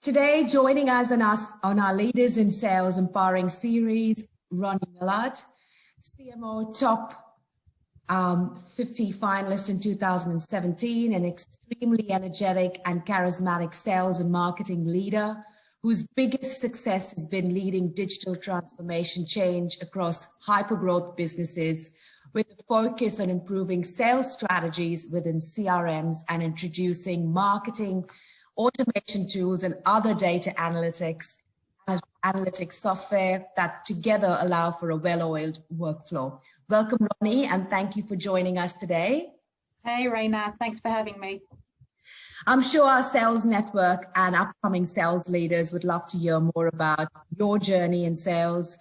Today, joining us on our Leaders in Sales Empowering series, Roni Millard, CMO top 50 finalist in 2017, an extremely energetic and charismatic sales and marketing leader whose biggest success has been leading digital transformation change across hypergrowth businesses with a focus on improving sales strategies within CRMs and introducing marketing automation tools and other data analytics software that together allow for a well-oiled workflow. Welcome, Roni, and thank you for joining us today. Hey, Raina, thanks for having me. I'm sure our sales network and upcoming sales leaders would love to hear more about your journey in sales.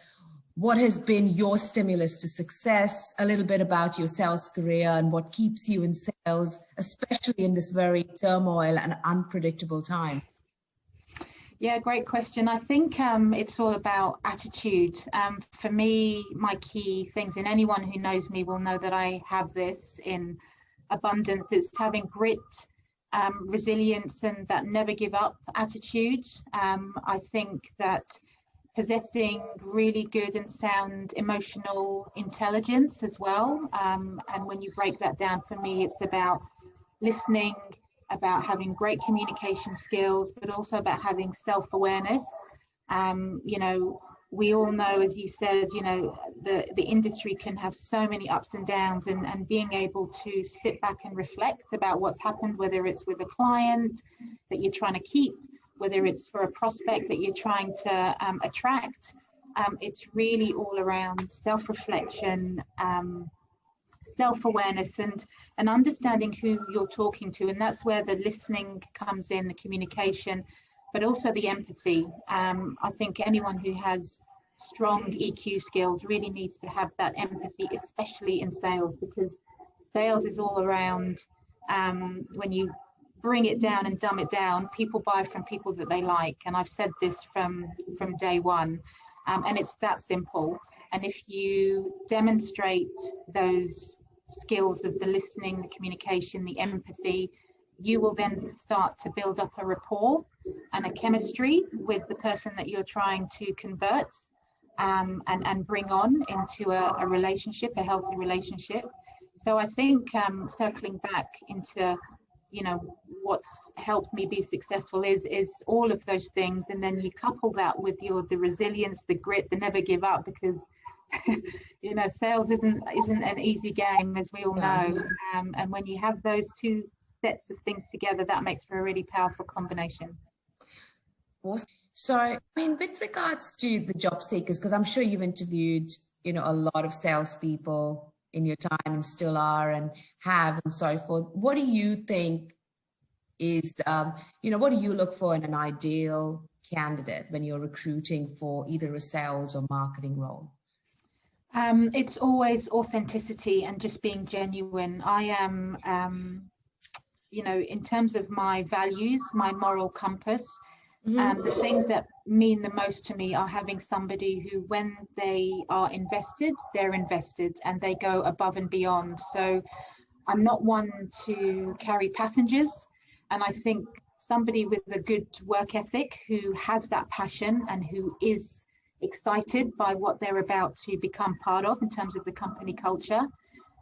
What has been your stimulus to success, a little bit about your sales career and what keeps you in sales, especially in this very turmoil and unpredictable time? Yeah, great question. I think it's all about attitude. For me, my key things, and anyone who knows me will know that I have this in abundance. It's having grit, resilience, and that never give up attitude. I think that possessing really good and sound emotional intelligence as well. And when you break that down, for me, it's about listening, about having great communication skills, but also about having self-awareness. We all know, as you said, the industry can have so many ups and downs, and being able to sit back and reflect about what's happened, whether it's with a client that you're trying to keep, whether it's for a prospect that you're trying to attract. It's really all around self-reflection, self-awareness, and understanding who you're talking to. And that's where the listening comes in, the communication, but also the empathy. I think anyone who has strong EQ skills really needs to have that empathy, especially in sales, because sales is all around when you bring it down and dumb it down, people buy from people that they like. And I've said this from day one, and it's that simple. And if you demonstrate those skills of the listening, the communication, the empathy, you will then start to build up a rapport and a chemistry with the person that you're trying to convert and bring on into a relationship, a healthy relationship. So I think circling back into what's helped me be successful is all of those things, and then you couple that with the resilience, the grit, the never give up, because sales isn't an easy game, as we all know, and when you have those two sets of things together, that makes for a really powerful combination. Awesome. So, with regards to the job seekers, because I'm sure you've interviewed a lot of salespeople in your time and still are and have and so forth. What do you think is, what do you look for in an ideal candidate when you're recruiting for either a sales or marketing role? It's always authenticity and just being genuine. I am, in terms of my values, my moral compass, the things that mean the most to me are having somebody who, when they are invested, they're invested and they go above and beyond. So I'm not one to carry passengers. And I think somebody with a good work ethic who has that passion and who is excited by what they're about to become part of in terms of the company culture,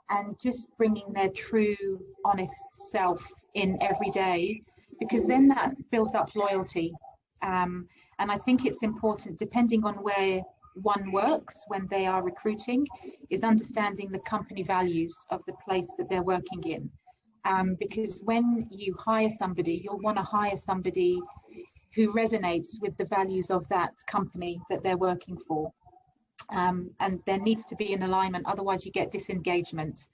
and just bringing their true, honest self in every day, because then that builds up loyalty. And I think it's important, depending on where one works when they are recruiting, is understanding the company values of the place that they're working in. Because when you hire somebody, you'll want to hire somebody who resonates with the values of that company that they're working for. And there needs to be an alignment, otherwise you get disengagement.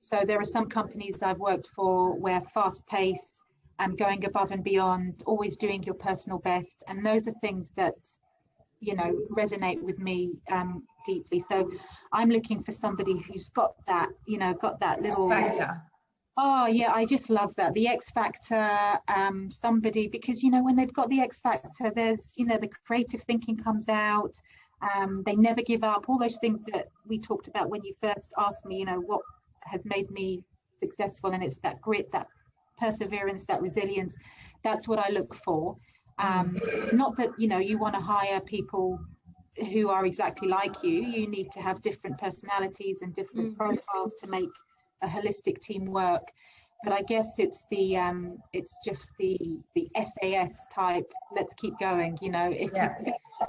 So there are some companies I've worked for where fast pace, going above and beyond, always doing your personal best. And those are things that, resonate with me deeply. So I'm looking for somebody who's got that, got that little... Factor. Oh, yeah, I just love that. The X factor, somebody, because, when they've got the X factor, there's, the creative thinking comes out. They never give up, all those things that we talked about when you first asked me, what has made me successful. And it's that grit, that perseverance, that resilience. That's what I look for. Not that, you know, you want to hire people who are exactly like you. You need to have different personalities and different profiles to make a holistic team work. But I guess it's just the SAS type. Let's keep going. You know, if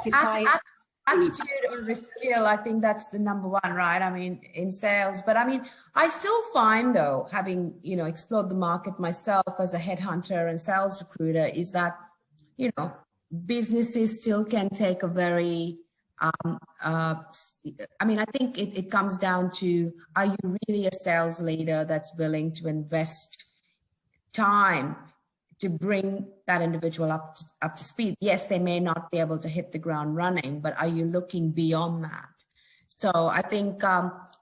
you hire attitude or skill, I think that's the number one, right? I mean, in sales. But I mean, I still find, though, having, you know, explored the market myself as a headhunter and sales recruiter, is that, you know, businesses still can take a very, I mean, I think it comes down to, are you really a sales leader that's willing to invest time to bring that individual up to speed? Yes, they may not be able to hit the ground running, but are you looking beyond that? So I think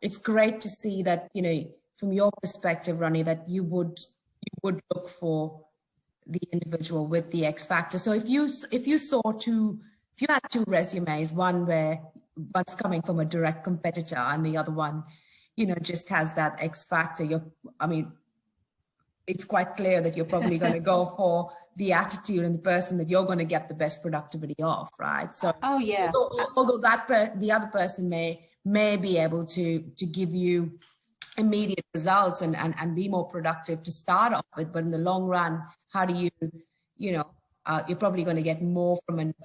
it's great to see that, you know, from your perspective, Roni, that you would look for the individual with the X factor. So if you had two resumes, one where one's coming from a direct competitor and the other one, you know, just has that X factor, it's quite clear that you're probably going to go for the attitude and the person that you're going to get the best productivity of, right? So, oh yeah, although the other person may be able to give you immediate results and be more productive to start off with, but in the long run, how do you know, you're probably going to get more from an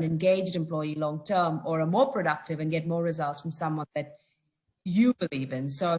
engaged employee long term, or a more productive and get more results from someone that you believe in. So